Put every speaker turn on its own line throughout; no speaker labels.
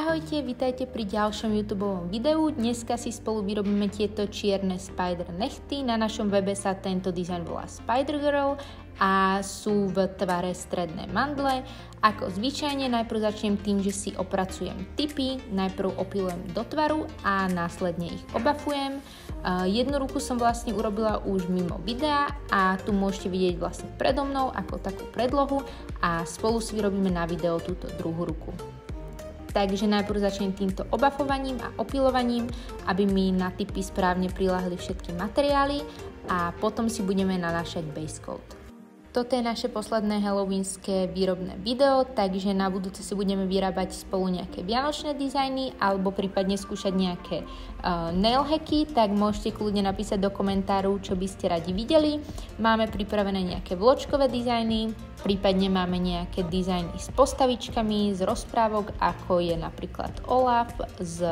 Ahojte, vítajte pri ďalšom YouTubeovom videu. Dneska si spolu vyrobíme tieto čierne spider nechty. Na našom webe sa tento dizajn volá Spider Girl a sú v tvare stredné mandle. Ako zvyčajne najprv začnem tým, že si opracujem tipy, najprv opilujem do tvaru a následne ich obafujem. Jednu ruku som vlastne urobila už mimo videa a tu môžete vidieť vlastne predo mnou ako takú predlohu a spolu si vyrobíme na video túto druhú ruku. Takže najprv začnem týmto obafovaním a opilovaním, aby mi na tipy správne priľahli všetky materiály a potom si budeme nanášať base coat. Toto je naše posledné halloweenské výrobné video, takže na budúce si budeme vyrábať spolu nejaké vianočné dizajny alebo prípadne skúšať nejaké nail hacky, tak môžete kľudne napísať do komentáru, čo by ste radi videli. Máme pripravené nejaké vločkové dizajny, prípadne máme nejaké dizajny s postavičkami, z rozprávok, ako je napríklad Olaf z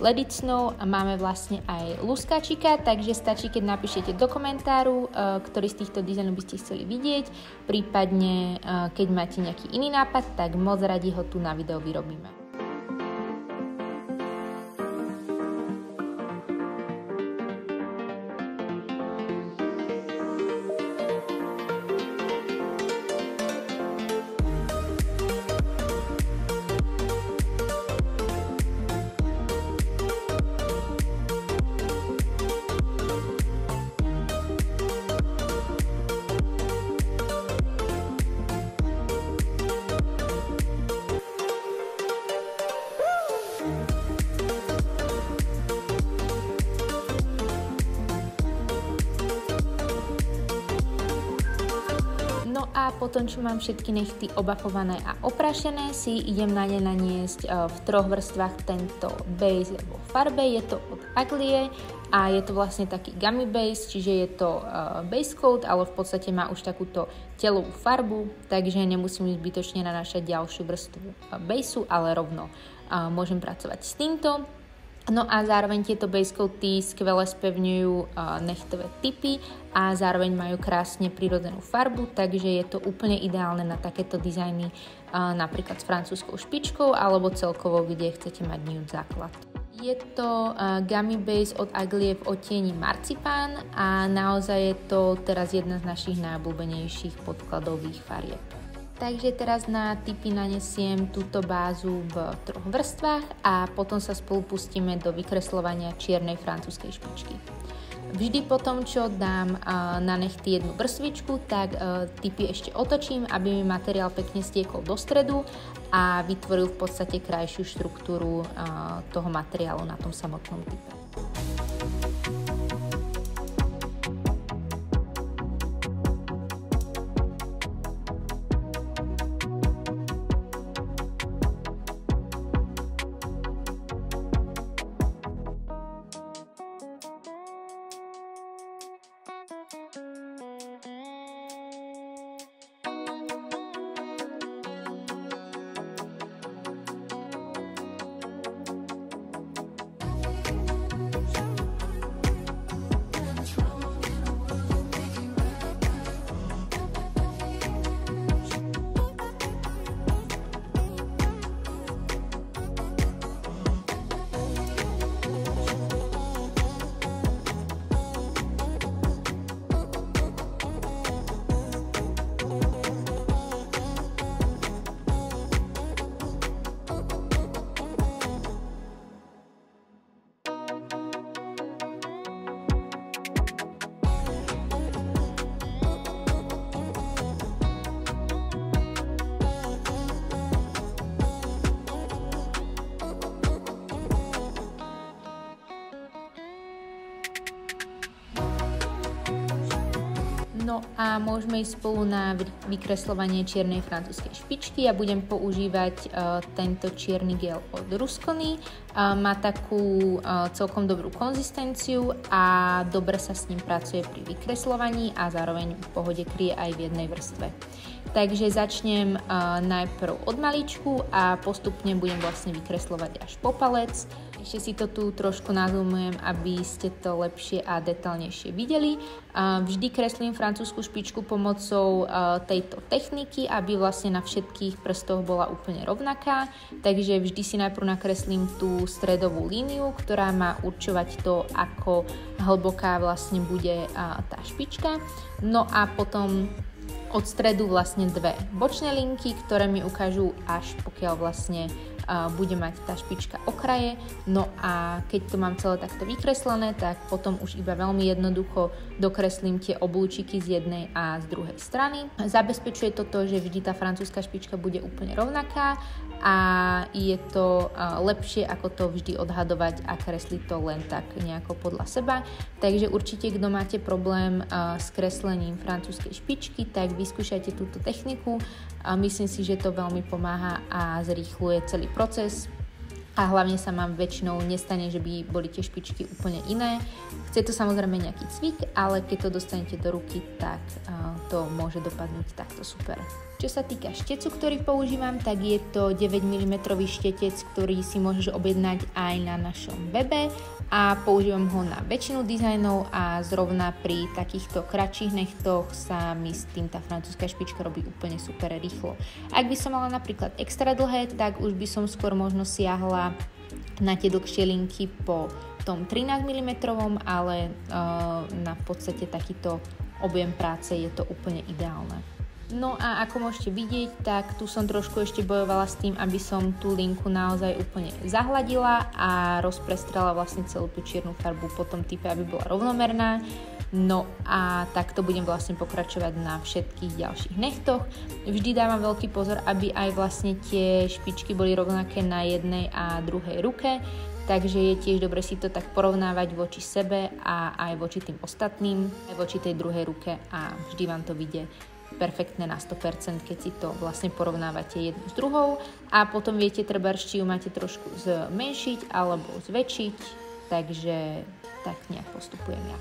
Ledicnou a máme vlastne aj luskáčika, takže stačí, keď napíšete do komentáru, ktorý z týchto dizajnov by ste chceli vidieť, prípadne keď máte nejaký iný nápad, tak moc radi ho tu na video vyrobíme. No a potom, čo mám všetky nechty obafované a oprašené, si idem na ne naniesť v troch vrstvách tento base vo farbe. Je to od Aglie a je to vlastne taký gummy base, čiže je to base coat, ale v podstate má už takúto telovú farbu, takže nemusím zbytočne nanášať ďalšiu vrstvu baseu, ale rovno môžem pracovať s týmto. No a zároveň tieto base coaty skvele spevňujú nechtové tipy a zároveň majú krásne prirodzenú farbu, takže je to úplne ideálne na takéto dizajny napríklad s francúzskou špičkou alebo celkovo, kde chcete mať nude základ. Je to gummy base od Aglie v odtieni marcipán a naozaj je to teraz jedna z našich najobľúbenejších podkladových farieb. Takže teraz na tipy nanesiem túto bázu v troch vrstvách a potom sa spolu pustíme do vykresľovania čiernej francúzskej špičky. Vždy potom, čo dám na nechty jednu vrstvičku, tak tipy ešte otočím, aby mi materiál pekne stiekol do stredu a vytvoril v podstate krajšiu štruktúru toho materiálu na tom samotnom tipe. No a môžeme ísť spolu na vykresľovanie čiernej francúzskej špičky. Ja budem používať tento čierny gel od Ruscony. Má takú celkom dobrú konzistenciu a dobre sa s ním pracuje pri vykresľovaní a zároveň v pohode kryje aj v jednej vrstve. Takže začnem najprv od maličku a postupne budem vlastne vykresľovať až po palec. Ešte si to tu trošku nazoomujem, aby ste to lepšie a detailnejšie videli. Vždy kreslím francúzsku špičku pomocou tejto techniky, aby vlastne na všetkých prstoch bola úplne rovnaká. Takže vždy si najprv nakreslím tú stredovú líniu, ktorá má určovať to, ako hlboká vlastne bude tá špička. No a potom od stredu vlastne dve bočné linky, ktoré mi ukážu až pokiaľ vlastne bude mať tá špička okraje. No a keď to mám celé takto vykreslené, tak potom už iba veľmi jednoducho dokreslím tie oblúčiky z jednej a z druhej strany. Zabezpečuje to, že vždy tá francúzska špička bude úplne rovnaká a je to lepšie ako to vždy odhadovať a kresliť to len tak nejako podľa seba. Takže určite, kto máte problém s kreslením francúzskej špičky, tak vyskúšajte túto techniku. Myslím si, že to veľmi pomáha a zrýchľuje celý proces. A hlavne sa vám väčšinou nestane, že by boli tie špičky úplne iné. Chce to samozrejme nejaký cvik, ale keď to dostanete do ruky, tak to môže dopadnúť takto super. Čo sa týka štecu, ktorý používam, tak je to 9 mm štetec, ktorý si môžeš objednať aj na našom webe a používam ho na väčšinu dizajnov a zrovna pri takýchto kratších nechtoch sa mi s tým tá francúzska špička robí úplne super rýchlo. Ak by som mala napríklad extra dlhé, tak už by som skôr možno siahla na tie dlhšie linky po tom 13 mm, ale na podstate takýto objem práce je to úplne ideálne. No a ako môžete vidieť, tak tu som trošku ešte bojovala s tým, aby som tú linku naozaj úplne zahladila a rozprestrela vlastne celú tú čiernu farbu po tom type, aby bola rovnomerná. No a takto budem vlastne pokračovať na všetkých ďalších nechtoch. Vždy dávam veľký pozor, aby aj vlastne tie špičky boli rovnaké na jednej a druhej ruke. Takže je tiež dobre si to tak porovnávať voči sebe a aj voči tým ostatným, aj voči tej druhej ruke a vždy vám to vyjde perfektne na 100%, keď si to vlastne porovnávate jednu s druhou a potom viete trebárs, či ju máte trošku zmenšiť alebo zväčšiť, takže tak nejak postupujem ja.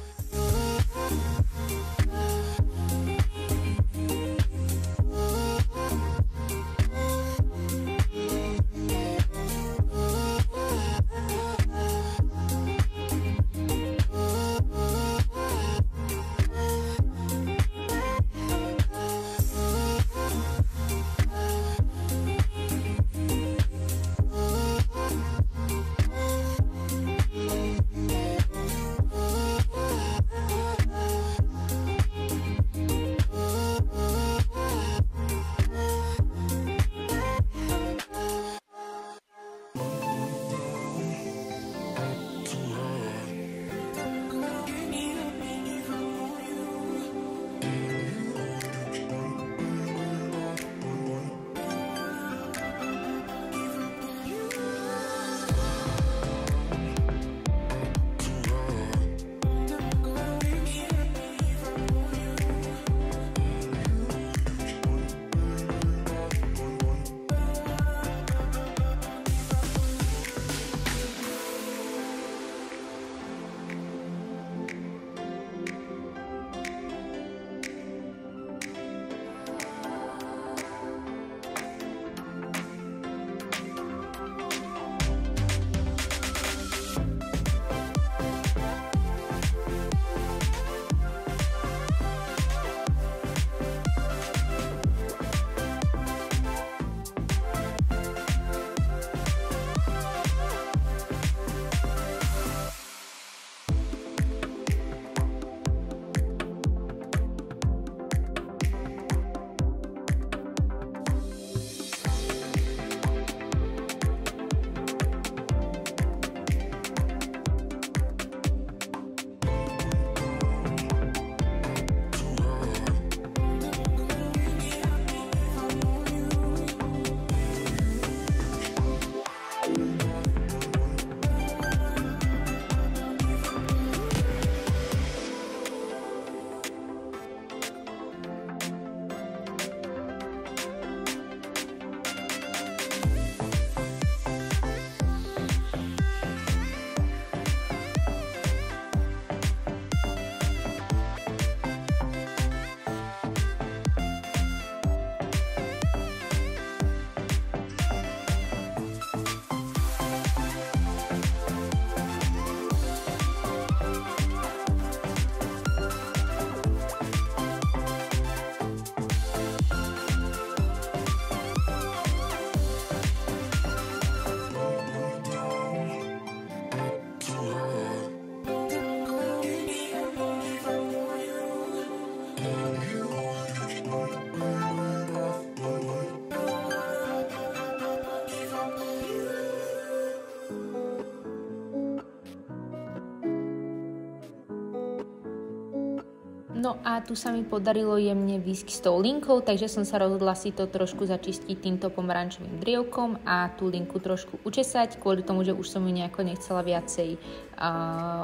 No a tu sa mi podarilo jemne výjsť s tou linkou, takže som sa rozhodla si to trošku začistiť týmto pomarančovým drievkom a tú linku trošku učesať, kvôli tomu, že už som ju nejako nechcela viacej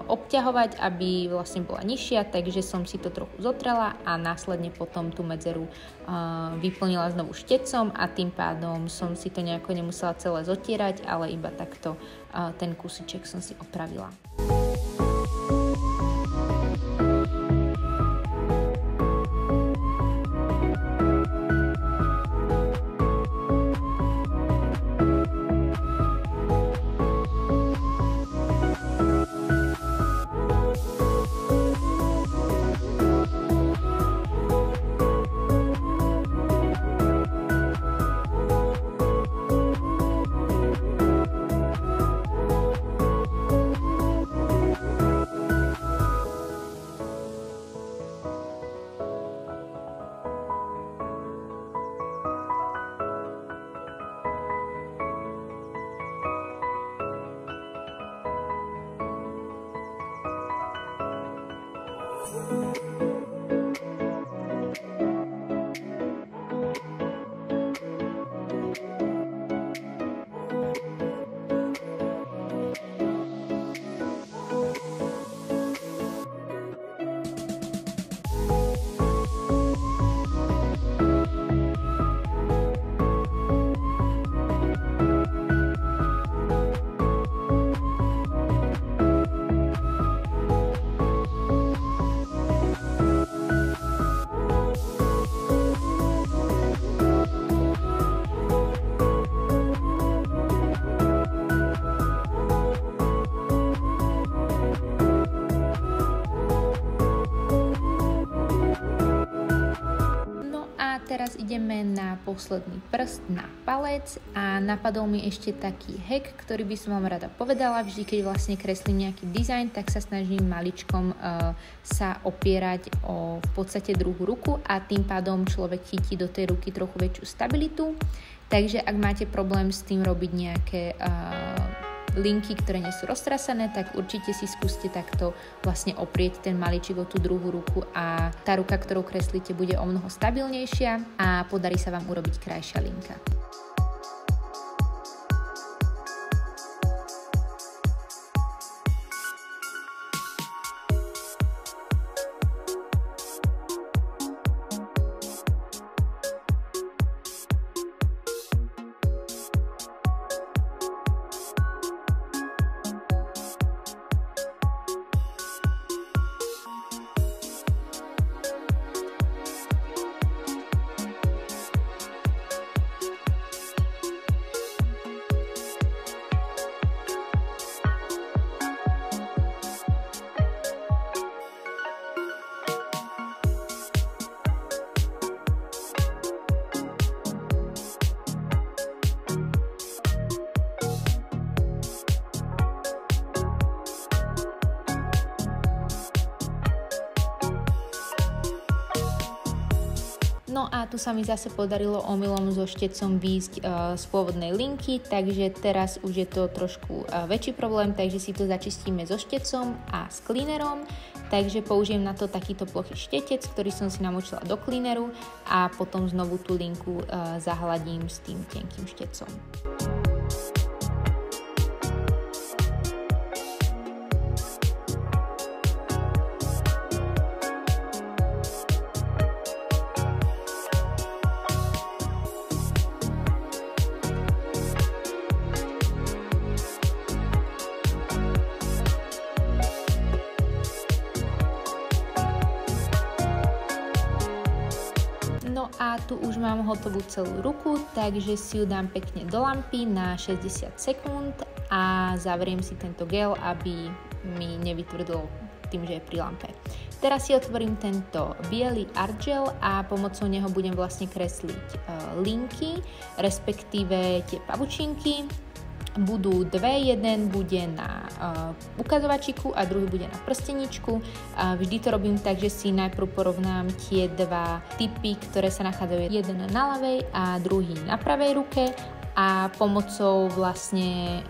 obťahovať, aby vlastne bola nižšia, takže som si to trochu zotrela a následne potom tú medzeru vyplnila znovu štecom a tým pádom som si to nejako nemusela celé zotierať, ale iba takto ten kúsiček som si opravila. Teraz ideme na posledný prst, na palec a napadol mi ešte taký hack, ktorý by som vám rada povedala. Vždy, keď vlastne kreslím nejaký dizajn, tak sa snažím maličkom sa opierať o v podstate druhú ruku a tým pádom človek chytí do tej ruky trochu väčšiu stabilitu. Takže ak máte problém s tým robiť nejaké linky, ktoré nie sú roztrasené, tak určite si skúste takto vlastne oprieť ten maličik o tú druhú ruku a tá ruka, ktorou kreslíte, bude o mnoho stabilnejšia a podarí sa vám urobiť krajšia linka. No a tu sa mi zase podarilo omylom so štecom výjsť z pôvodnej linky, takže teraz už je to trošku väčší problém, takže si to začistíme so štecom a s cleanerom. Takže použijem na to takýto plochý štetec, ktorý som si namočila do cleaneru a potom znovu tú linku zahladím s tým tenkým štecom. No a tu už mám hotovú celú ruku, takže si ju dám pekne do lampy na 60 sekúnd a zavriem si tento gel, aby mi nevytvrdol tým, že je pri lampe. Teraz si otvorím tento biely art gel a pomocou neho budem vlastne kresliť linky, respektíve tie pavučinky. Budú dve, jeden bude na ukazovačiku a druhý bude na prsteničku. Vždy to robím tak, že si najprv porovnám tie dva typy, ktoré sa nachádzajú jeden na ľavej a druhý na pravej ruke a pomocou vlastne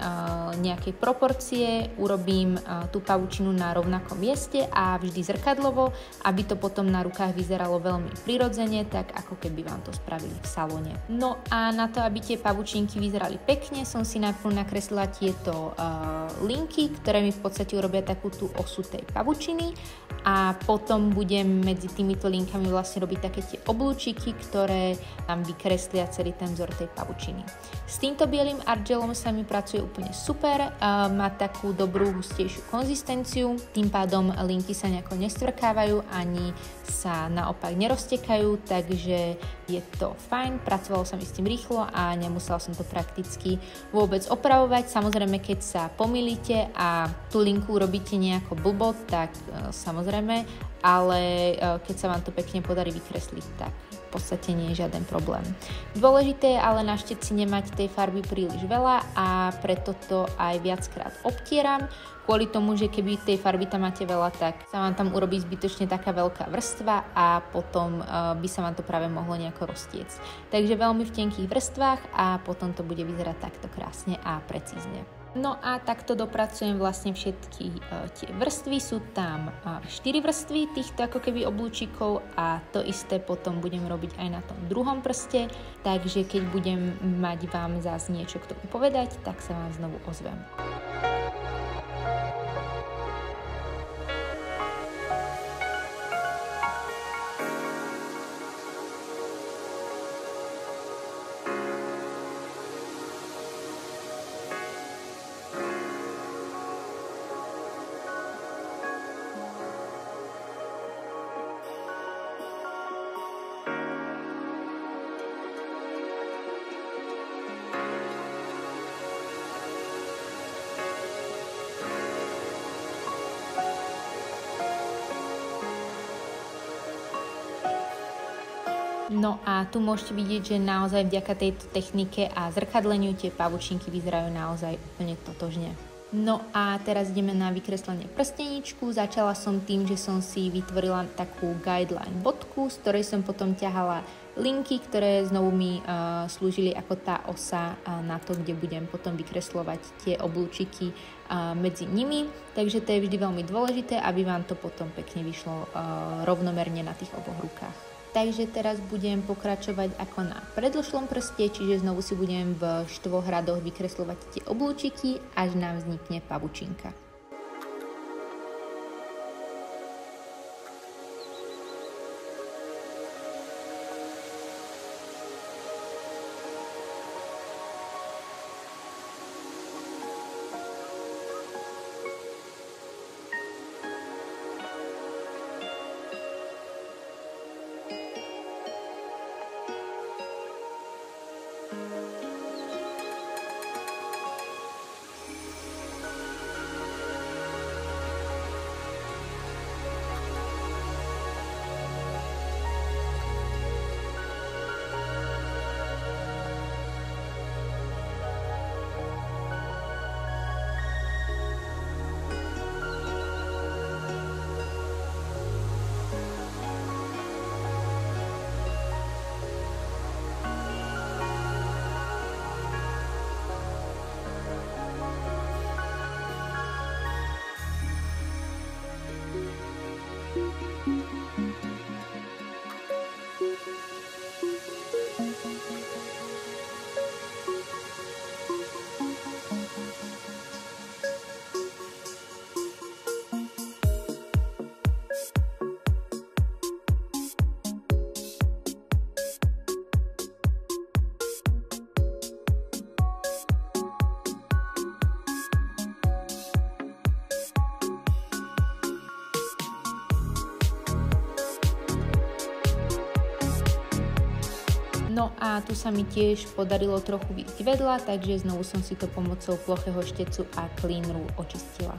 nejakej proporcie urobím tú pavučinu na rovnakom mieste a vždy zrkadlovo, aby to potom na rukách vyzeralo veľmi prirodzene, tak ako keby vám to spravili v salóne. No a na to, aby tie pavučinky vyzerali pekne, som si najprv nakreslila tieto linky, ktoré mi v podstate urobia takú tú osu tej pavučiny a potom budem medzi týmito linkami vlastne robiť také tie oblúčiky, ktoré nám vykreslia celý ten vzor tej pavučiny. S týmto bielým art gelom sa mi pracuje úplne super, má takú dobrú hustejšiu konzistenciu, tým pádom linky sa nejako nestvrkávajú ani sa naopak neroztekajú, takže je to fajn, pracovalo sa mi s tým rýchlo a nemusela som to prakticky vôbec opravovať. Samozrejme, keď sa pomýlite a tú linku urobíte nejako blbo, tak samozrejme, ale keď sa vám to pekne podarí vykresliť, tak v podstate nie je žiaden problém. Dôležité je ale na šteci nemať tej farby príliš veľa a preto to aj viackrát obtieram, kvôli tomu, že keby tej farby tam máte veľa, tak sa vám tam urobí zbytočne taká veľká vrstva a potom by sa vám to práve mohlo nejako roztiecť. Takže veľmi v tenkých vrstvách a potom to bude vyzerať takto krásne a precízne. No a takto dopracujem vlastne všetky tie vrstvy, sú tam 4 vrstvy týchto ako keby oblúčikov a to isté potom budem robiť aj na tom druhom prste, takže keď budem mať vám zás niečo k tomu povedať, tak sa vám znovu ozvem. No a tu môžete vidieť, že naozaj vďaka tejto technike a zrkadleniu tie pavučinky vyzerajú naozaj úplne totožne. No a teraz ideme na vykreslenie prsteníčku. Začala som tým, že som si vytvorila takú guideline bodku, z ktorej som potom ťahala linky, ktoré znovu mi slúžili ako tá osa na to, kde budem potom vykreslovať tie oblúčiky medzi nimi. Takže to je vždy veľmi dôležité, aby vám to potom pekne vyšlo rovnomerne na tých oboch rukách. Takže teraz budem pokračovať ako na predĺžšom prste, čiže znovu si budem v 4 radoch vykresľovať tie oblúčiky, až nám vznikne pavučinka. No a tu sa mi tiež podarilo trochu výjsť vedľa, takže znovu som si to pomocou plochého štecu a cleaneru očistila.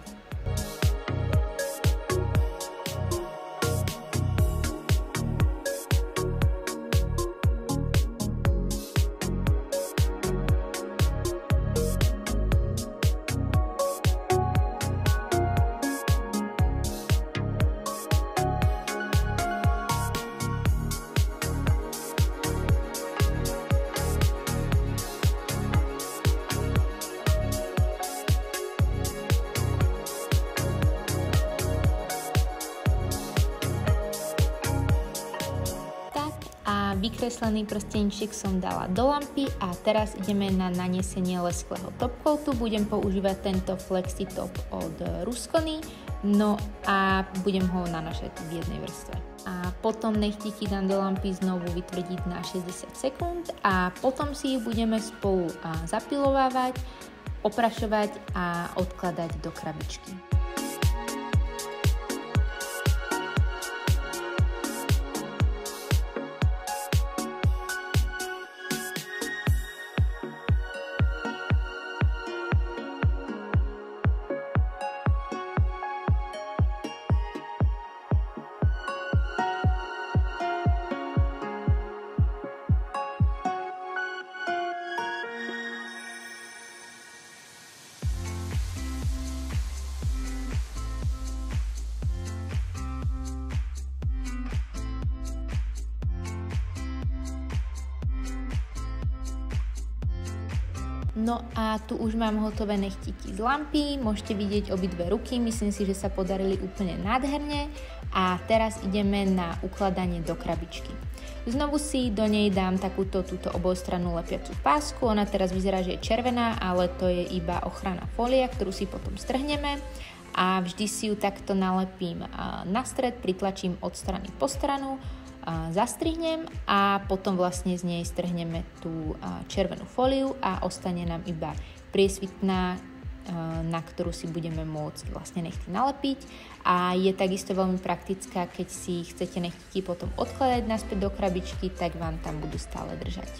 nakreslený prstenček som dala do lampy a teraz ideme na naniesenie lesklého topcoatu. Budem používať tento Flexi Top od Ruscony, no a budem ho nanašať v jednej vrstve. A potom nechtíky dám do lampy znovu vytvrdiť na 60 sekúnd a potom si ich budeme spolu zapilovávať, oprašovať a odkladať do krabičky. No a tu už mám hotové nechtíky z lampy, môžete vidieť obidve ruky, myslím si, že sa podarili úplne nádherne a teraz ideme na ukladanie do krabičky. Znovu si do nej dám túto obojstrannú lepiacu pásku, ona teraz vyzerá, že je červená, ale to je iba ochranná fólia, ktorú si potom strhneme a vždy si ju takto nalepím na stred, pritlačím od strany po stranu, zastrihnem a potom vlastne z nej strhneme tú červenú fóliu a ostane nám iba priesvitná, na ktorú si budeme môcť vlastne nechty nalepiť a je takisto veľmi praktická, keď si chcete nechtíky potom odkladať naspäť do krabičky, tak vám tam budú stále držať.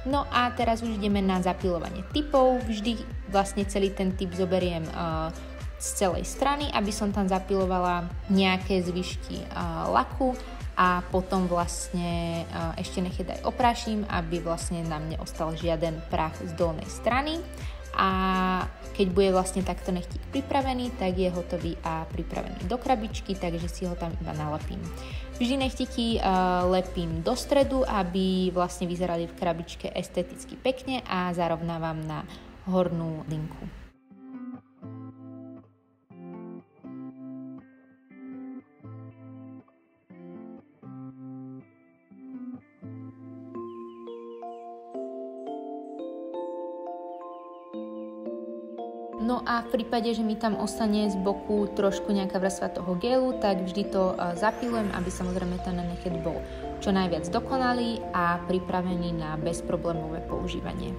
No a teraz už ideme na zapilovanie typov, vždy vlastne celý ten typ zoberiem z celej strany, aby som tam zapilovala nejaké zvyšky laku a potom vlastne ešte nechet aj oprášim, aby vlastne nám neostal žiaden prach z dolnej strany a keď bude vlastne takto nechtík pripravený, tak je hotový a pripravený do krabičky, takže si ho tam iba nalepím. Vždy nechtíky lepím do stredu, aby vlastne vyzerali v krabičke esteticky pekne a zarovnávam na hornú linku. No a v prípade, že mi tam ostane z boku trošku nejaká vrstva toho gelu, tak vždy to zapilujem, aby samozrejme ten nechet bol čo najviac dokonalý a pripravený na bezproblémové používanie.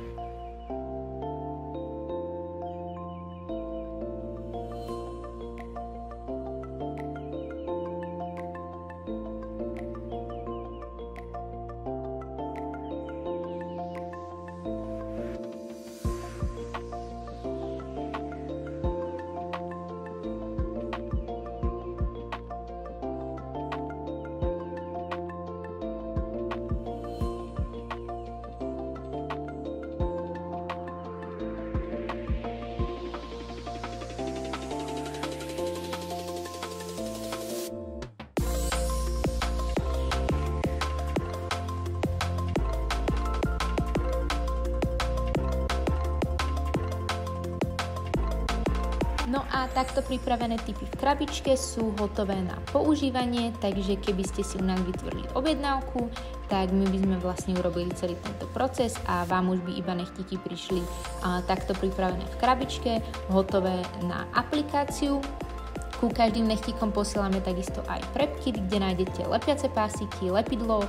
No a takto pripravené typy v krabičke sú hotové na používanie, takže keby ste si u nás vytvorili objednávku, tak my by sme vlastne urobili celý tento proces a vám už by iba nechtíky prišli takto pripravené v krabičke, hotové na aplikáciu. Ku každým nechtíkom posielame takisto aj prep kit, kde nájdete lepiace pásiky, lepidlo,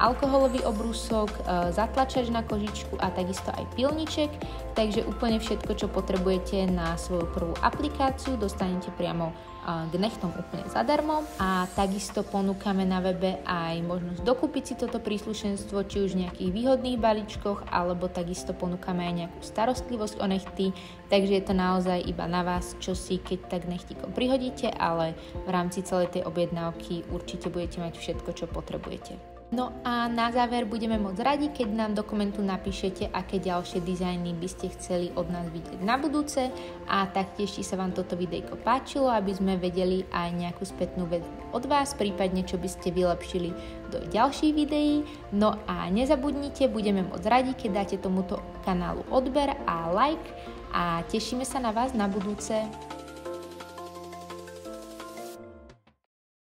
alkoholový obrúsok, zatlačač na kožičku a takisto aj pilniček. Takže úplne všetko, čo potrebujete na svoju prvú aplikáciu, dostanete priamo k nechtom úplne zadarmo. A takisto ponúkame na webe aj možnosť dokúpiť si toto príslušenstvo, či už v nejakých výhodných balíčkoch, alebo takisto ponúkame aj nejakú starostlivosť o nechty. Takže je to naozaj iba na vás, čo si keď tak nechtíkom prihodíte, ale v rámci celej tej objednávky určite budete mať všetko, čo potrebujete. No a na záver budeme moc radi, keď nám do komentu napíšete, aké ďalšie dizajny by ste chceli od nás vidieť na budúce a taktiež, či sa vám toto videjko páčilo, aby sme vedeli aj nejakú spätnú väzbu od vás, prípadne čo by ste vylepšili do ďalších videí. No a nezabudnite, budeme moc radi, keď dáte tomuto kanálu odber a like a tešíme sa na vás na budúce.